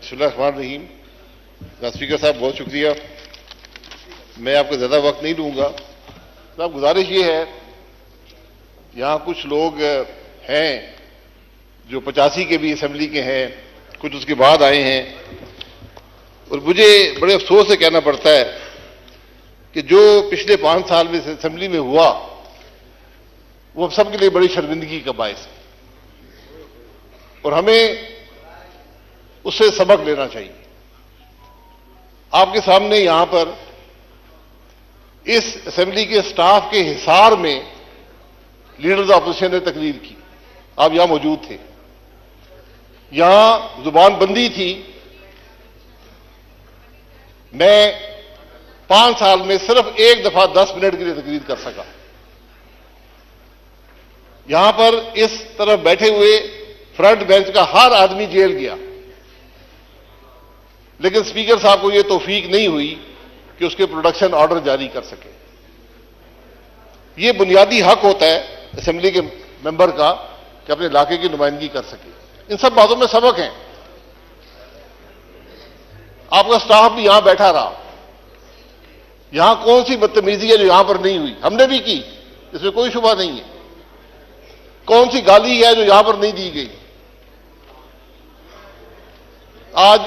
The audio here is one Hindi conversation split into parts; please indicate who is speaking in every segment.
Speaker 1: बिस्मिल्लाहिर्रहमानिर्रहीम। स्पीकर साहब बहुत शुक्रिया, मैं आपका ज़्यादा वक्त नहीं लूँगा। साहब गुजारिश ये है, यहाँ कुछ लोग हैं जो 85 के भी असेंबली के हैं, कुछ उसके बाद आए हैं, और मुझे बड़े अफसोस से कहना पड़ता है कि जो पिछले 5 साल में असेंबली में हुआ वो हम सब के लिए बड़ी शर्मिंदगी का बायस है और हमें उससे सबक लेना चाहिए। आपके सामने यहां पर इस असेंबली के स्टाफ के हिसार में लीडर्स ऑपोजिशन ने तकरीर की, आप यहां मौजूद थे। यहां जुबान बंदी थी। मैं 5 साल में सिर्फ एक दफा 10 मिनट के लिए तकरीर कर सका। यहां पर इस तरफ बैठे हुए फ्रंट बेंच का हर आदमी जेल गया, लेकिन स्पीकर साहब को यह तौफीक नहीं हुई कि उसके प्रोडक्शन ऑर्डर जारी कर सके। यह बुनियादी हक होता है असेंबली के मेंबर का कि अपने इलाके की नुमाइंदगी कर सके। इन सब बातों में सबक है। आपका स्टाफ भी यहां बैठा रहा। यहां कौन सी बदतमीजी है जो यहां पर नहीं हुई? हमने भी की, इसमें कोई शुबा नहीं है। कौन सी गाली है जो यहां पर नहीं दी गई? आज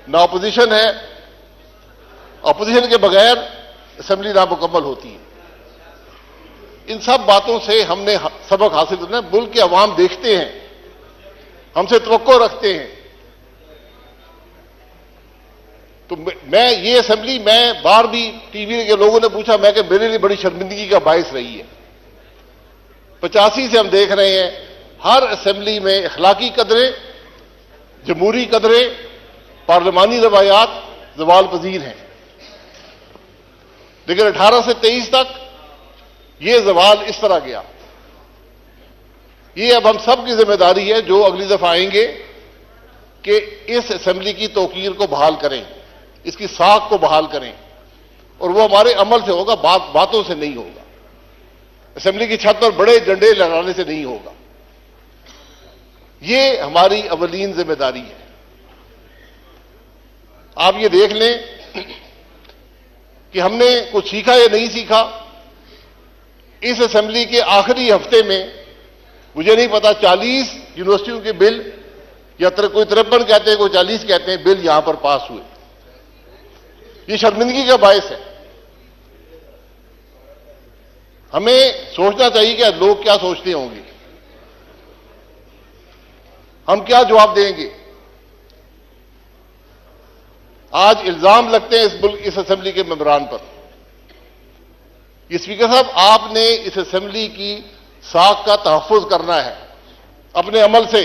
Speaker 1: ना अपोजिशन है, अपोजिशन के बगैर असेंबली नामुकम्मल होती है। इन सब बातों से हमने सबक हासिल करना है। मुल्क के अवाम देखते हैं, हमसे तवक्को रखते हैं। तो मैं ये असेंबली, मैं बार भी टीवी के लोगों ने पूछा, मैं कि मेरे लिए बड़ी शर्मिंदगी का बायस रही है। 85 से हम देख रहे हैं हर असेंबली में अखलाकी कदरें, जमहूरी कदरें, पार्लिमानी रवायात जवाल पजीर हैं, लेकिन 18 से 23 तक यह जवाल इस तरह गया। यह अब हम सब की जिम्मेदारी है जो अगली दफा आएंगे कि इस असेंबली की तौकीर को बहाल करें, इसकी साख को बहाल करें, और वो हमारे अमल से होगा, बातों से नहीं होगा। असेंबली की छत पर बड़े झंडे लहराने से नहीं होगा। ये हमारी अवलीन जिम्मेदारी है। आप ये देख लें कि हमने कुछ सीखा या नहीं सीखा। इस असेंबली के आखिरी हफ्ते में मुझे नहीं पता 40 यूनिवर्सिटियों के बिल, या कोई 53 कहते हैं, कोई 40 कहते हैं, बिल यहां पर पास हुए। ये शर्मिंदगी का बायस है। हमें सोचना चाहिए कि लोग क्या सोचते होंगे, हम क्या जवाब देंगे। आज इल्जाम लगते हैं इस असेंबली के मेंबरान पर। ये स्पीकर साहब, आपने इस असेंबली की साख का तहफ़्फ़ुज़ करना है अपने अमल से।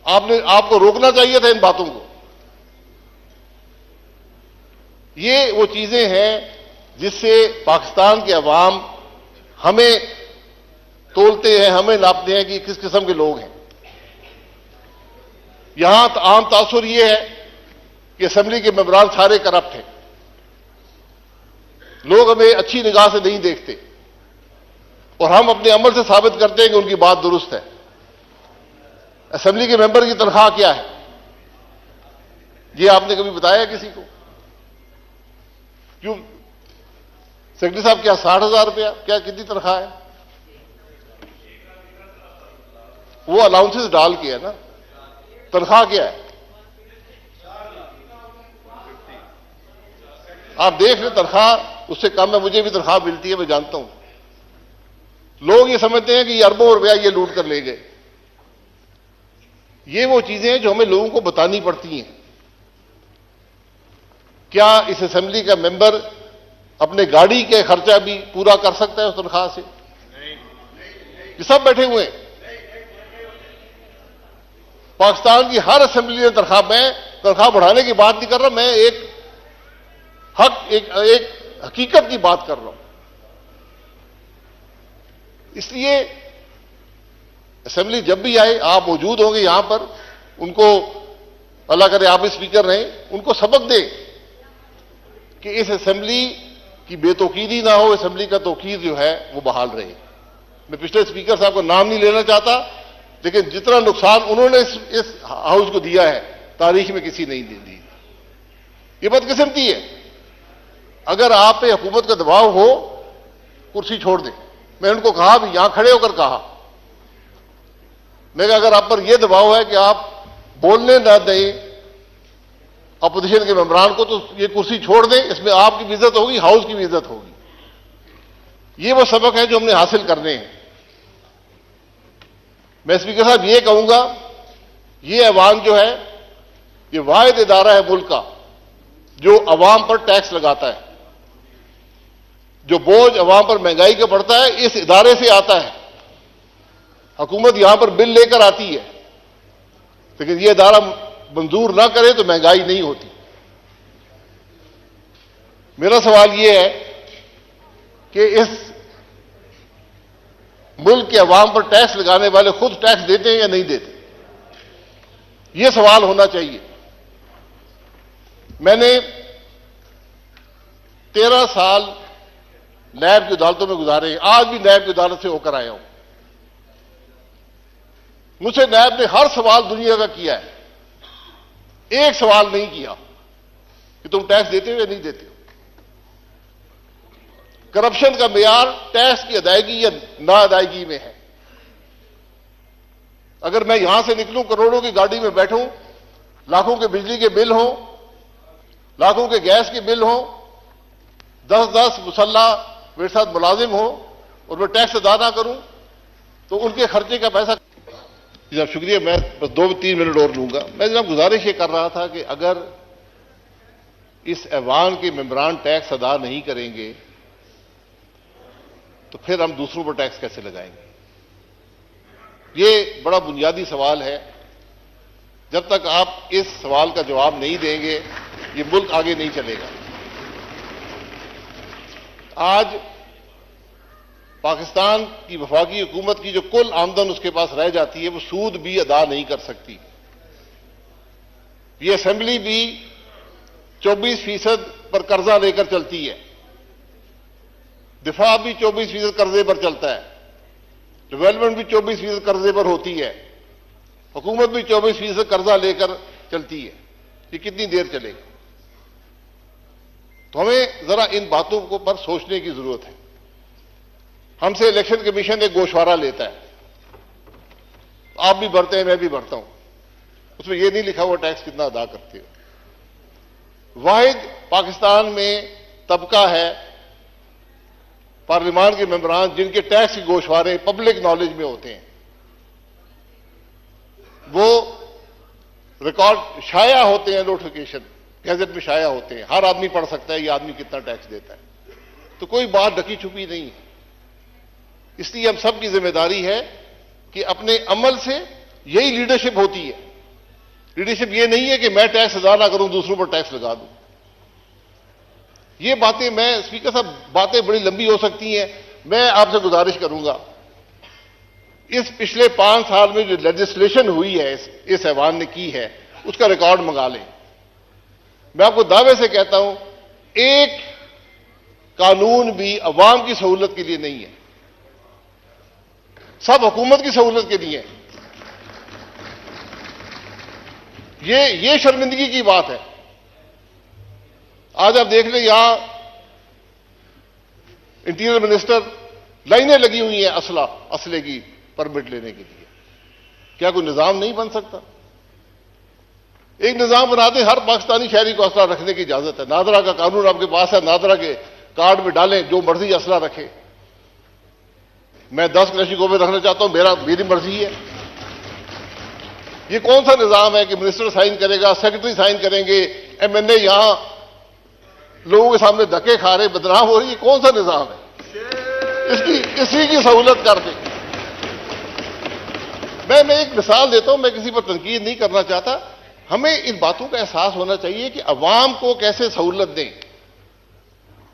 Speaker 1: आपको रोकना चाहिए था इन बातों को। ये वो चीजें हैं जिससे पाकिस्तान के अवाम हमें तोलते हैं, हमें नापते हैं कि किस किस्म के लोग हैं। यहां आम तासुर यह है कि असेंबली के मेंबरान सारे करप्ट हैं। लोग हमें अच्छी निगाह से नहीं देखते और हम अपने अमल से साबित करते हैं कि उनकी बात दुरुस्त है। असेंबली के मेंबर की तनख्वाह क्या है, यह आपने कभी बताया किसी को? क्यों सेक्रेटरी साहब, क्या 60,000 रुपया, क्या कितनी तनख्वाह है? वो अलाउंसेस डाल के है ना, तनख्वाह क्या है? आप देख लें, तनख्वाह उससे कम है। मुझे भी तनख्वाह मिलती है, मैं जानता हूं। लोग ये समझते हैं कि ये अरबों रुपया ये लूट कर ले गए। ये वो चीजें हैं जो हमें लोगों को बतानी पड़ती हैं। क्या इस असेंबली का मेंबर अपने गाड़ी के खर्चा भी पूरा कर सकता है उस तनख्वाह से? ये सब बैठे हुए हैं। पाकिस्तान की हर असेंबली ने तनख्वाह, मैं तनख्वाह बढ़ाने की बात नहीं कर रहा, मैं एक हकीकत की बात कर रहा हूं। इसलिए असेंबली जब भी आए, आप मौजूद होंगे यहां पर, उनको अल्लाह करे आप भी स्पीकर रहें, उनको सबक दें कि इस असेंबली की बेतौकीरी ना हो, असेंबली का तौकीर जो है वो बहाल रहे। मैं पिछले स्पीकर साहब का नाम नहीं लेना चाहता, लेकिन जितना नुकसान उन्होंने इस हाउस को दिया है तारीख में किसी नहीं दी। ये बदकिस्मती है। अगर आप पे हुकूमत का दबाव हो, कुर्सी छोड़ दें। मैं उनको कहा भी, यहां खड़े होकर कहा, मैं अगर आप पर यह दबाव है कि आप बोलने ना दें अपोजिशन के मेंबरान को, तो ये कुर्सी छोड़ दें। इसमें आपकी भी इज्जत होगी, हाउस की भी इज्जत होगी। ये वो सबक है जो हमने हासिल करने हैं। मैं स्पीकर साहब ये कहूंगा, ये ऐवान जो है, ये वाहिद इदारा है मुल्क का जो अवाम पर टैक्स लगाता है। जो बोझ अवाम पर महंगाई का पड़ता है, इस इदारे से आता है। हुकूमत यहां पर बिल लेकर आती है, लेकिन यह इदारा मंजूर ना करे तो महंगाई नहीं होती। मेरा सवाल यह है कि इस मुल्क के अवाम पर टैक्स लगाने वाले खुद टैक्स देते हैं या नहीं देते? यह सवाल होना चाहिए। मैंने 13 साल नैब की अदालतों में गुजारे हैं। आज भी नैब की अदालत से होकर आया हूं। मुझसे नैब ने हर सवाल दुनिया का किया है, एक सवाल नहीं किया कि तुम टैक्स देते हो या नहीं देते हो। करप्शन का मेयार टैक्स की अदायगी या ना अदायगी में है। अगर मैं यहां से निकलूं, करोड़ों की गाड़ी में बैठूं, लाखों के बिजली के बिल हों, लाखों के गैस के बिल हों, 10-10 मुसल्ला मेरे साथ मुलाजिम हो और मैं टैक्स अदा ना करूं, तो उनके खर्चे का पैसा। जनाब शुक्रिया, मैं बस 2-3 मिनट और लूंगा। मैं जनाब गुजारिश ये कर रहा था कि अगर इस ऐवान के मेंबरान टैक्स अदा नहीं करेंगे तो फिर हम दूसरों पर टैक्स कैसे लगाएंगे? ये बड़ा बुनियादी सवाल है। जब तक आप इस सवाल का जवाब नहीं देंगे, ये मुल्क आगे नहीं चलेगा। आज पाकिस्तान की वफाकी हुकूमत की जो कुल आमदन उसके पास रह जाती है, वो सूद भी अदा नहीं कर सकती। ये असेंबली भी 24% पर कर्जा लेकर चलती है, दिफा भी 24% कर्जे पर चलता है, डेवलपमेंट भी 24% कर्जे पर होती है, हुकूमत भी 24% कर्जा लेकर चलती है। ये कितनी देर चलेगा? तो हमें जरा इन बातों को पर सोचने की जरूरत है। हमसे इलेक्शन कमीशन एक गोशवारा लेता है, आप भी भरते हैं, मैं भी भरता हूं, उसमें यह नहीं लिखा हुआ टैक्स कितना अदा करते हो। वाहिद पाकिस्तान में तबका है पार्लियामान के मेंबरान जिनके टैक्स के गोशवारे पब्लिक नॉलेज में होते हैं। वो रिकॉर्ड शाया होते हैं, नोटिफिकेशन गैजेट में शाया होते हैं, हर आदमी पढ़ सकता है ये आदमी कितना टैक्स देता है। तो कोई बात ढकी छुपी नहीं है। इसलिए हम सब की जिम्मेदारी है कि अपने अमल से, यही लीडरशिप होती है। लीडरशिप ये नहीं है कि मैं टैक्स अदा ना करूं, दूसरों पर टैक्स लगा दूं। ये बातें, मैं स्पीकर साहब, बातें बड़ी लंबी हो सकती हैं। मैं आपसे गुजारिश करूंगा, इस पिछले 5 साल में जो लेजिस्लेशन हुई है इस ऐवान ने की है, उसका रिकॉर्ड मंगा लें। मैं आपको दावे से कहता हूं, एक कानून भी अवाम की सहूलत के लिए नहीं है, सब हुकूमत की सहूलत के लिए है। ये शर्मिंदगी की बात है। आज आप देख लें, यहां इंटीरियर मिनिस्टर, लाइनें लगी हुई हैं असले की परमिट लेने के लिए। क्या कोई निजाम नहीं बन सकता? एक निजाम बना दे, हर पाकिस्तानी शहरी को असला रखने की इजाजत है। नादरा का कानून आपके पास है, नादरा के कार्ड में डालें, जो मर्जी असला रखे। मैं 10 क्लैशिकों में रखना चाहता हूं, मेरी मर्जी है। ये कौन सा निजाम है कि मिनिस्टर साइन करेगा, सेक्रेटरी साइन करेंगे, एमएनए यहां लोगों के सामने धक्के खा रहे, बदनाम हो रही है? कौन सा निजाम है? इसी की सहूलत कर दे। मैं एक मिसाल देता हूं, मैं किसी पर तनकीद नहीं करना चाहता। हमें इन बातों का एहसास होना चाहिए कि अवाम को कैसे सहूलत दें।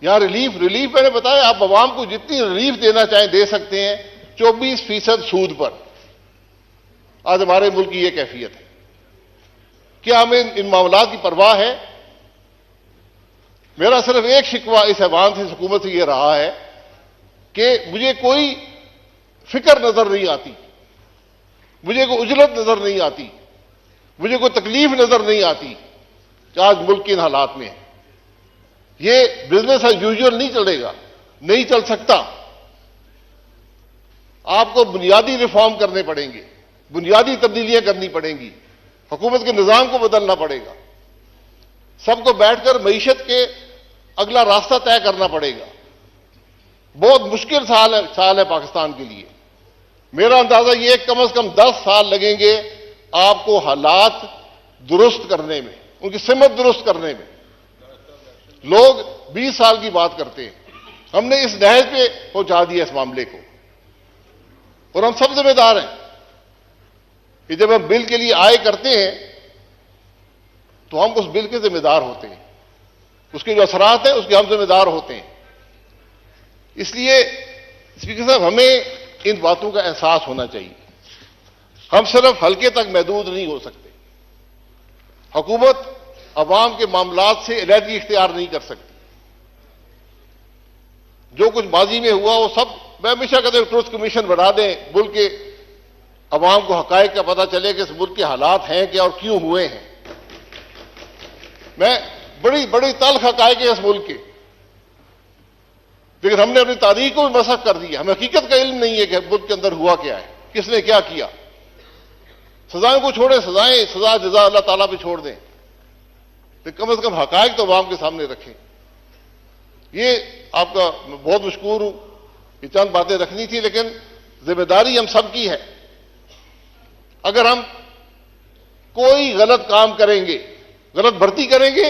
Speaker 1: यहां रिलीफ मैंने बताया, आप अवाम को जितनी रिलीफ देना चाहें दे सकते हैं, 24% सूद पर। आज हमारे मुल्क की यह कैफियत है। क्या हमें इन मामलात की परवाह है? मेरा सिर्फ एक शिकवा इस ऐवान से, हुकूमत से यह रहा है कि मुझे कोई फिक्र नजर नहीं आती मुझे कोई उजलत नजर नहीं आती, मुझे कोई तकलीफ नजर नहीं आती कि आज मुल्क के इन हालात में है। ये बिजनेस एज यूजुअल नहीं चलेगा, नहीं चल सकता। आपको बुनियादी रिफॉर्म करने पड़ेंगे, बुनियादी तब्दीलियां करनी पड़ेंगी, हुकूमत के निजाम को बदलना पड़ेगा, सबको बैठकर मईशत के अगला रास्ता तय करना पड़ेगा। बहुत मुश्किल साल है पाकिस्तान के लिए। मेरा अंदाजा ये कम से कम 10 साल लगेंगे आपको हालात दुरुस्त करने में, उनकी सिमत दुरुस्त करने में। लोग 20 साल की बात करते हैं, हमने इस नहज पे पहुंचा दिया इस मामले को, और हम सब जिम्मेदार हैं कि जब हम बिल के लिए आय करते हैं तो हम उस बिल के जिम्मेदार होते हैं, उसके जो असरात हैं उसके हम जिम्मेदार होते हैं। इसलिए स्पीकर साहब, हमें इन बातों का एहसास होना चाहिए। हम सिर्फ हल्के तक महदूद नहीं हो सकते। हुकूमत अवाम के मामलात से अलहदगी इख्तियार नहीं कर सकती। जो कुछ माजी में हुआ वो सब, मैं हमेशा कहता हूं ट्रुथ कमीशन बढ़ा दें, मुल्क के अवाम को हकायक का पता चले कि इस मुल्क के हालात हैं क्या और क्यों हुए हैं। मैं बड़ी बड़ी तल्ख हकायक है इस मुल्क के, लेकिन हमने अपनी तारीख को भी मसख कर दिया। हमें हकीकत का इल्म नहीं है कि मुल्क के अंदर हुआ क्या है, किसने क्या किया। सजाएं को छोड़े, सजा जजा अल्लाह ताला पे छोड़ दें, तो कम से कम हकायक तो अवाम के सामने रखें। ये आपका बहुत मशकूर हूं, ये चंद बातें रखनी थी, लेकिन जिम्मेदारी हम सबकी है। अगर हम कोई गलत काम करेंगे, गलत भर्ती करेंगे,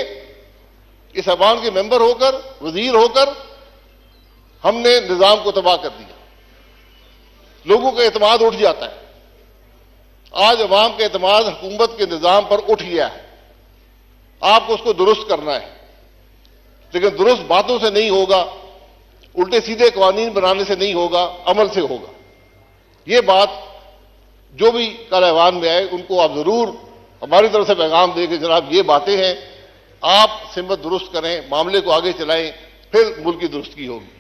Speaker 1: इस अवाम के मेंबर होकर, वजीर होकर हमने निजाम को तबाह कर दिया। लोगों का एतमाद उठ जाता है। आज अवाम का एतमाद हुकूमत के निजाम पर उठ गया है। आपको उसको दुरुस्त करना है, लेकिन दुरुस्त बातों से नहीं होगा, उल्टे सीधे कानून बनाने से नहीं होगा, अमल से होगा। ये बात जो भी कल ऐवान में आए उनको आप जरूर हमारी तरफ से पैगाम दें कि जनाब ये बातें हैं, आप सिमत दुरुस्त करें, मामले को आगे चलाएं, फिर मुल्क की दुरुस्ती होगी।